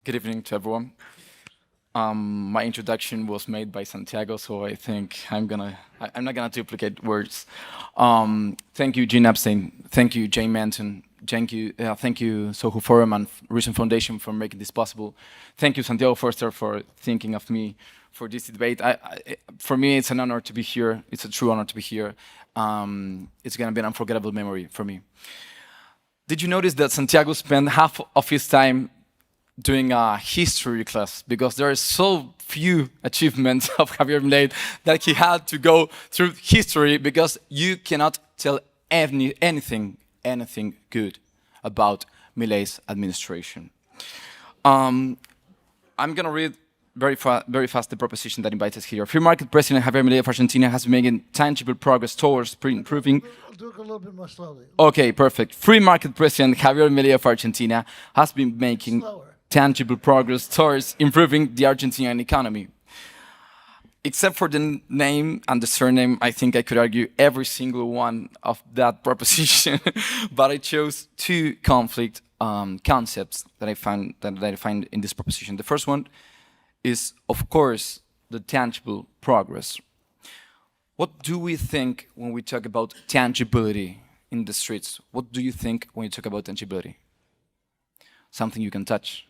Good evening to everyone. My introduction was made by Santiago, so I think I'm not gonna duplicate words. Thank you, Gene Epstein. Thank you, Jane Manton. Thank you, Soho Forum and Recent Foundation for making this possible. Thank you, Santiago Forster, for thinking of me for this debate. For me, it's an honor to be here. It's a true honor to be here. It's gonna be an unforgettable memory for me. Did you notice that Santiago spent half of his time doing a history class because there are so few achievements of Javier Milei that he had to go through history because you cannot tell anything good about Milei's administration. I'm gonna read very fast the proposition that invites us here. Free market president Javier Milei of Argentina has been making tangible progress towards improving. I'll do it a little bit more slowly. Okay, perfect. Free market president Javier Milei of Argentina has been making tangible progress towards improving the Argentinian economy. Except for the name and the surname, I think I could argue every single one of that proposition, but I chose two conflict concepts that I find in this proposition. The first one is, of course, the tangible progress. What do we think when we talk about tangibility in the streets? What do you think when you talk about tangibility? Something you can touch,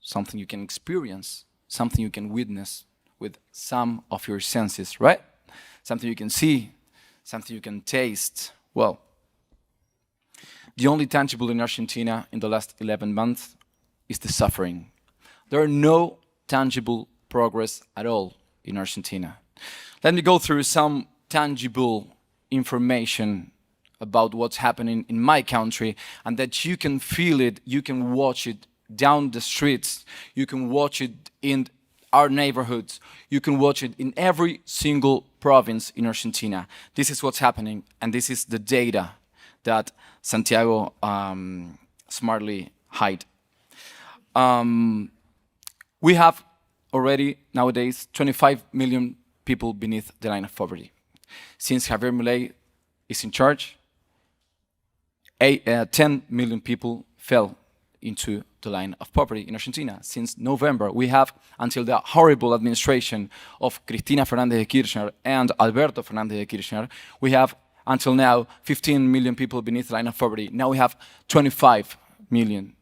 something you can experience, something you can witness with some of your senses, right? Something you can see, something you can taste. Well, the only tangible in Argentina in the last 11 months is the suffering. There are no tangible progress at all in Argentina. Let me go through some tangible information about what's happening in my country and that you can feel it, you can watch it down the streets, you can watch it in our neighborhoods, you can watch it in every single province in Argentina. This is what's happening, and this is the data that Santiago smartly hid. We have already nowadays 25 million people beneath the line of poverty. Since Javier Milei is in charge, 10 million people fell into the line of poverty in Argentina. Since November, we have, until the horrible administration of Cristina Fernández de Kirchner and Alberto Fernández de Kirchner, we have, until now, 15 million people beneath the line of poverty. Now we have 25 million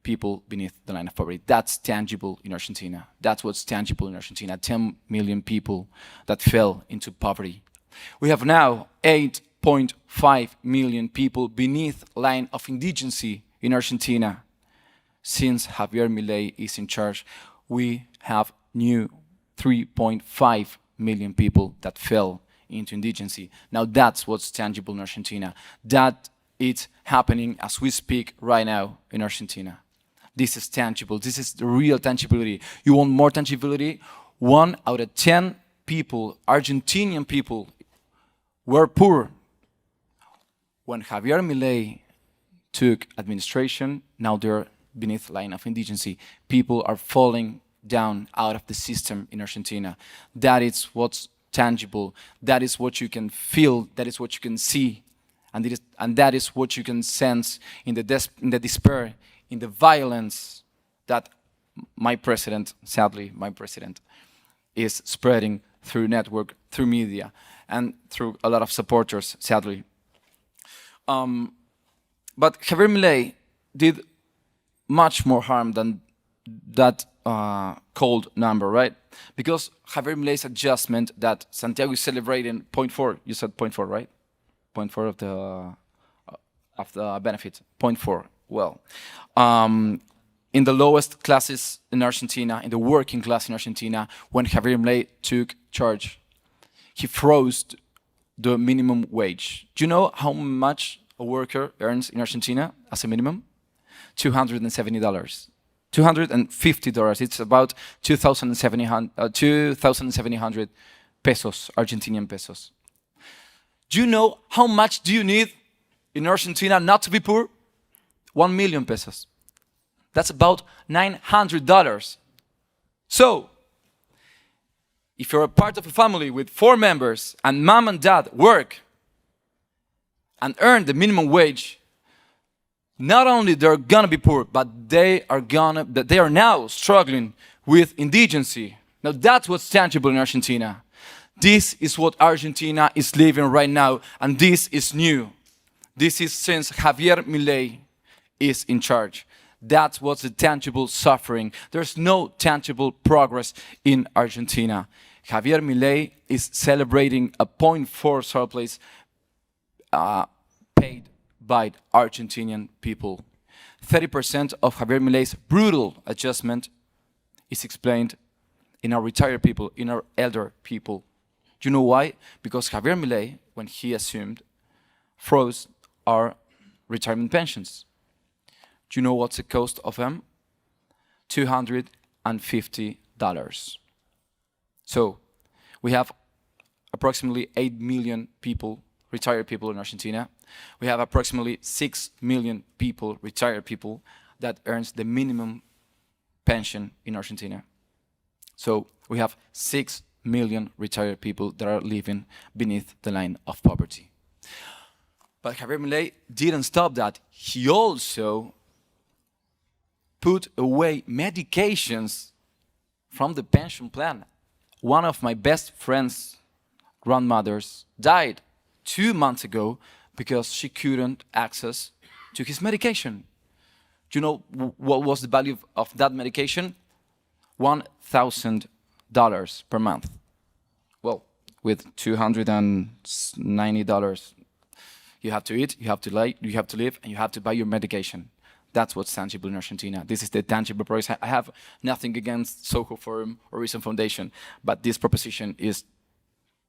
people beneath the line of poverty. That's tangible in Argentina. That's what's tangible in Argentina, 10 million people that fell into poverty. We have now 8.5 million people beneath line of indigency in Argentina. Since Javier Milei is in charge, we have new 3.5 million people that fell into indigency. Now that's what's tangible in Argentina. That is happening as we speak right now in Argentina. This is tangible. This is the real tangibility. You want more tangibility? 1 out of 10 people, Argentinian people, were poor. When Javier Milei took administration, now they're beneath the line of indigency. People are falling down out of the system in Argentina. That is what's tangible. That is what you can feel. That is what you can see. And that is what you can sense in the despair, in the violence that my president, sadly, my president, is spreading through network, through media, and through a lot of supporters, sadly. But Javier Milei did much more harm than that cold number, right? Because Javier Milei's adjustment that Santiago is celebrating 0.4, you said 0.4, right? 0.4 of the benefit, 0.4. Well, in the lowest classes in Argentina, in the working class in Argentina, when Javier Milei took charge, he froze the minimum wage. Do you know how much a worker earns in Argentina as a minimum? $270. $250. It's about 2,700 pesos, Argentinian pesos. Do you know how much do you need in Argentina not to be poor? 1 million pesos. That's about $900. So, if you're a part of a family with 4 members and mom and dad work and earn the minimum wage, not only they're gonna be poor, but they are now struggling with indigency. Now that's what's tangible in Argentina. This is what Argentina is living right now, and this is new. This is since Javier Milei is in charge. That's what's the tangible suffering. There's no tangible progress in Argentina. Javier Milei is celebrating a 0.4 surplus paid by Argentinian people. 30% of Javier Milei's brutal adjustment is explained in our retired people, in our elder people. Do you know why? Because Javier Milei, when he assumed, froze our retirement pensions. Do you know what's the cost of them? $250. So we have approximately 8 million people, retired people in Argentina. We have approximately 6 million people, retired people, that earns the minimum pension in Argentina. So we have 6 million retired people that are living beneath the line of poverty. But Javier Milei didn't stop that. He also put away medications from the pension plan. One of my best friend's grandmothers died 2 months ago because she couldn't access to his medication. Do you know what was the value of that medication? $1,000 per month. Well, with $290, you have to eat, you have to live, and you have to buy your medication. That's what's tangible in Argentina. This is the tangible progress. I have nothing against Soho Forum or Reason Foundation, but this proposition is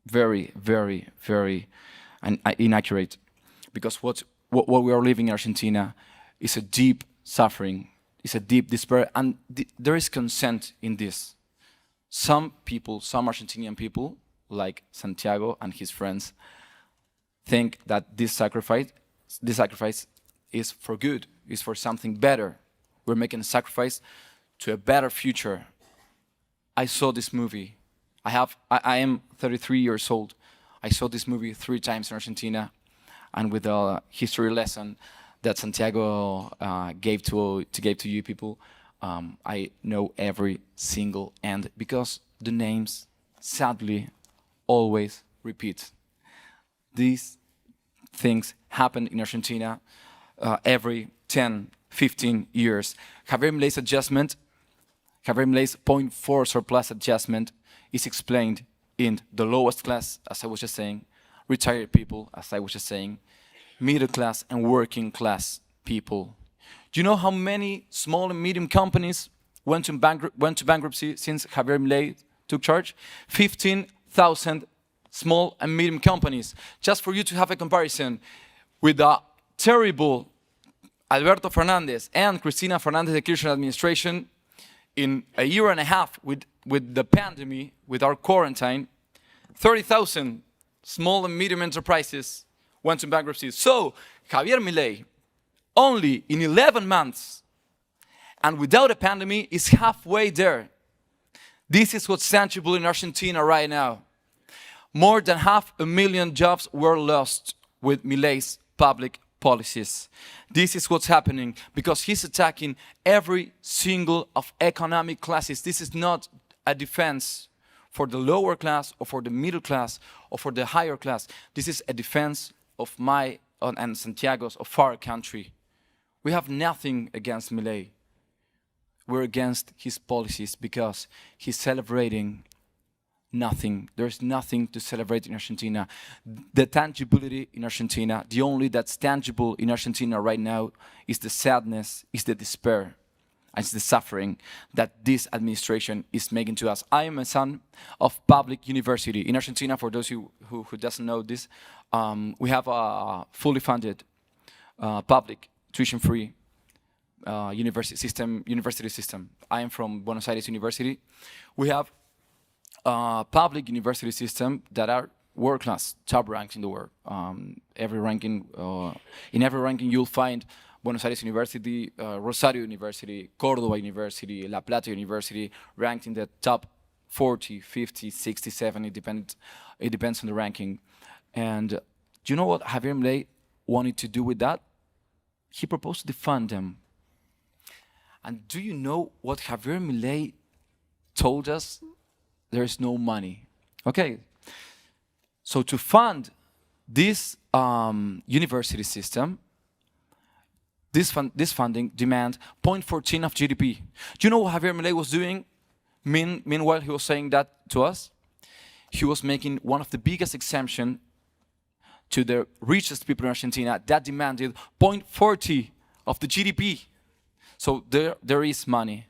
very, very, very inaccurate, because what we are living in Argentina is a deep suffering, is a deep despair, and there is consent in this. Some people, some Argentinian people, like Santiago and his friends, think that this sacrifice is for good, is for something better. We're making a sacrifice to a better future. I saw this movie. I am 33 years old. I saw this movie 3 times in Argentina, and with a history lesson that Santiago gave to you people, I know every single end, because the names sadly always repeat. These things happen in Argentina every 10, 15 years. Javier Milei's adjustment, Javier Milei's 0.4 surplus adjustment, is explained in the lowest class, as I was just saying, retired people, as I was just saying, middle class and working class people. Do you know how many small and medium companies went to bankruptcy since Javier Milei took charge? 15,000 small and medium companies. Just for you to have a comparison with the terrible Alberto Fernandez and Cristina Fernandez de Kirchner administration, in a year and a half with the pandemic, with our quarantine, 30,000 small and medium enterprises went to bankruptcy. So Javier Milei, only in 11 months and without a pandemic, is halfway there. This is what's tangible in Argentina right now. More than 500,000 jobs were lost with Milei's public policies. This is what's happening because he's attacking every single of economic classes. This is not a defense for the lower class or for the middle class or for the higher class. This is a defense of my and Santiago's, of our country. We have nothing against Milei. We're against his policies because he's celebrating nothing. There's nothing to celebrate in Argentina. The tangibility in Argentina, the only that's tangible in Argentina right now, is the sadness, is the despair, and it's the suffering that this administration is making to us. I am a son of public university. In Argentina, for those who doesn't know this, we have a fully funded, public, tuition-free university system. I am from Buenos Aires University. We have public university system that are world-class, top ranks in the world. Every ranking, in every ranking you'll find Buenos Aires University, Rosario University, Córdoba University, La Plata University, ranked in the top 40, 50, 60, 70, it depends on the ranking. And do you know what Javier Milei wanted to do with that? he proposed to defund them. And do you know what Javier Milei told us? There is no money. Okay, so to fund this university system, this funding demand 0.14 of GDP. Do you know what Javier Milei was doing? Meanwhile, he was saying that to us. He was making one of the biggest exemptions to the richest people in Argentina that demanded 0.40 of the GDP. So there is money.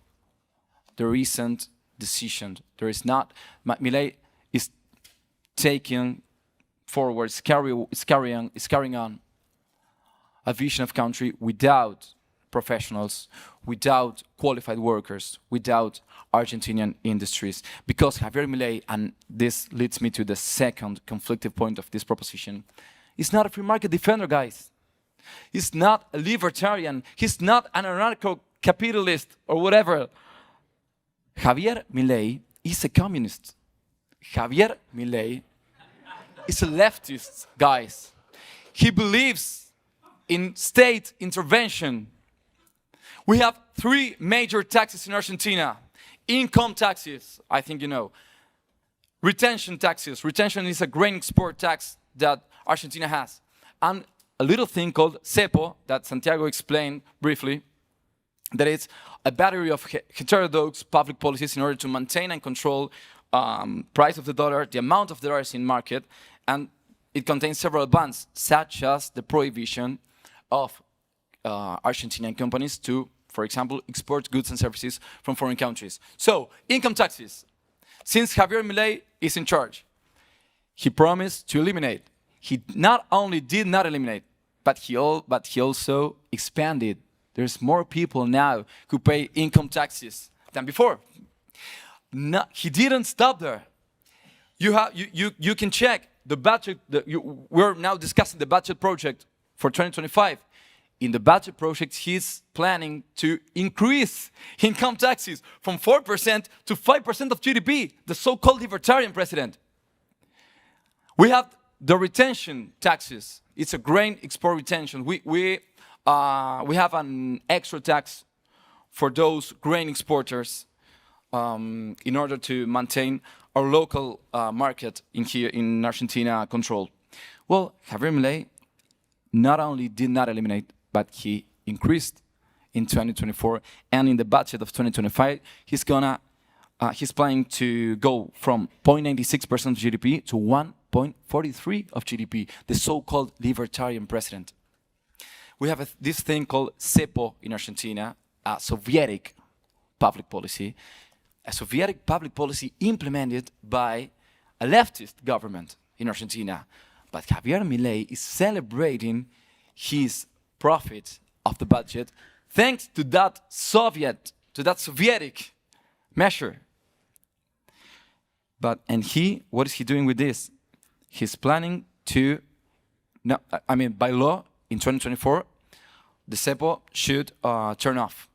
There isn't decision. There is not. Milei is taking forward, is carrying on a vision of country without professionals, without qualified workers, without Argentinian industries. Because Javier Milei, and this leads me to the second conflictive point of this proposition, is not a free market defender, guys. He's not a libertarian. He's not an anarcho-capitalist or whatever. Javier Milei is a communist. Javier Milei is a leftist, guys. He believes in state intervention. We have 3 major taxes in Argentina. Income taxes, I think you know. Retention taxes. Retention is a grain export tax that Argentina has. And a little thing called Cepo that Santiago explained briefly, that it's a battery of heterodox public policies in order to maintain and control price of the dollar, the amount of dollars in market, and it contains several bans, such as the prohibition of Argentinian companies to, for example, export goods and services from foreign countries. So, income taxes. Since Javier Milei is in charge, he promised to eliminate. He not only did not eliminate, but he also expanded. There's more people now who pay income taxes than before. No, he didn't stop there. You can check the budget. We're now discussing the budget project for 2025. In the budget project, he's planning to increase income taxes from 4% to 5% of GDP, the so-called libertarian president. We have the retention taxes. It's a grain export retention. We have an extra tax for those grain exporters in order to maintain our local market in Argentina controlled. Well, Javier Milei not only did not eliminate, but he increased in 2024, and in the budget of 2025, he's planning to go from 0.96% of GDP to 1.43% of GDP, the so-called libertarian president. We have this thing called Cepo in Argentina, a Soviet public policy, implemented by a leftist government in Argentina. But Javier Milei is celebrating his profit of the budget thanks to that Soviet measure. What is he doing with this? He's planning to, by law, in 2024, the Cepo should turn off,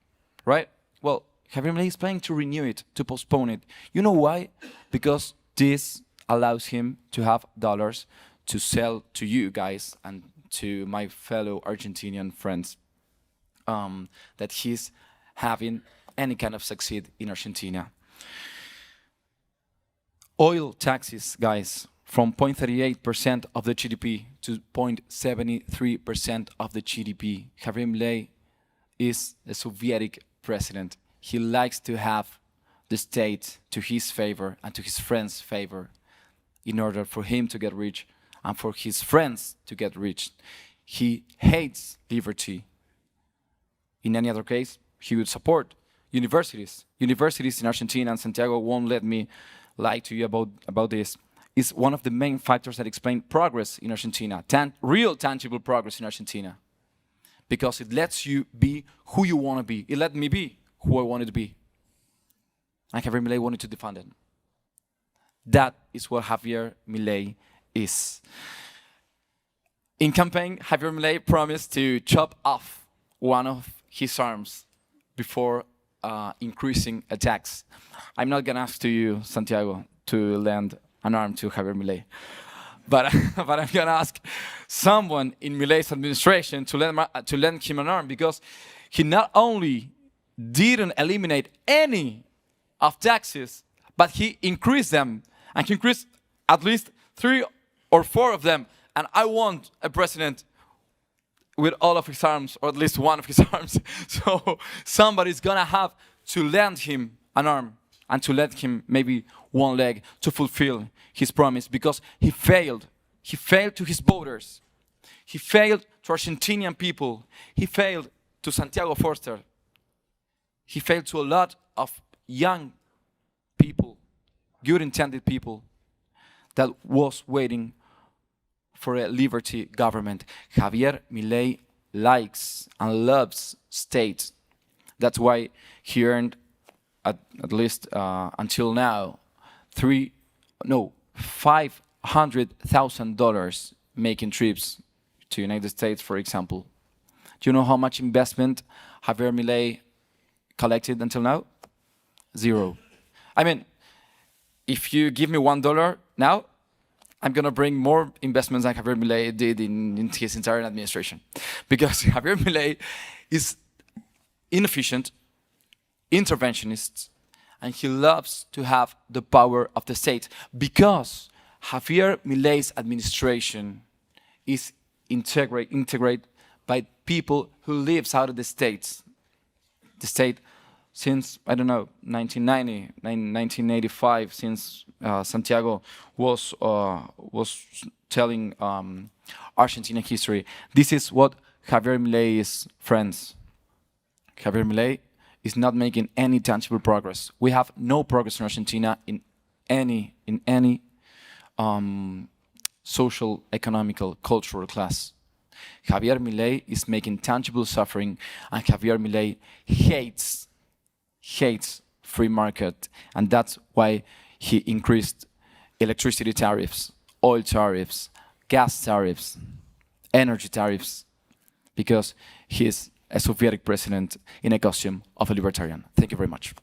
right? Well, Javier Milei is planning to renew it, to postpone it. You know why? Because this allows him to have dollars to sell to you guys and to my fellow Argentinian friends that he's having any kind of succeed in Argentina. Oil taxes, guys, from 0.38% of the GDP to 0.73% of the GDP. Javier Milei is a Soviet president. He likes to have the state to his favor and to his friends' favor in order for him to get rich and for his friends to get rich. He hates liberty. In any other case, he would support universities. Universities in Argentina, and Santiago won't let me lie to you about this, is one of the main factors that explain progress in Argentina, real tangible progress in Argentina. Because it lets you be who you want to be. It let me be who I wanted to be. And Javier Milei wanted to defend it. That is what Javier Milei is. In campaign, Javier Milei promised to chop off one of his arms before increasing a tax. I'm not going to ask to you, Santiago, to lend an arm to Javier Milei. but but I'm gonna ask someone in Milei's administration to lend him an arm, because he not only didn't eliminate any of taxes, but he increased them, and he increased at least 3 or 4 of them. And I want a president with all of his arms, or at least one of his arms. So somebody's gonna have to lend him an arm and to let him maybe one leg to fulfill his promise, because he failed. He failed to his voters. He failed to Argentinian people. He failed to Santiago Forster. He failed to a lot of young people, good-intended people that was waiting for a liberty government. Javier Milei likes and loves states. That's why he earned, at least until now, $500,000 making trips to United States, for example. Do you know how much investment Javier Milei collected until now? 0. I mean, if you give me $1 now, I'm gonna bring more investments than Javier Milei did in his entire administration. Because Javier Milei is inefficient, interventionist, and he loves to have the power of the state, because Javier Milei's administration is integrated by people who lives out of the state. The state since, I don't know, 1990, 1985, since Santiago was telling Argentinian history. This is what Javier Milei is, friends. Javier Milei is not making any tangible progress. We have no progress in Argentina in any social, economical, cultural class. Javier Milei is making tangible suffering, and Javier Milei hates free market, and that's why he increased electricity tariffs, oil tariffs, gas tariffs, energy tariffs, because he is a Soviet president in a costume of a libertarian. Thank you very much.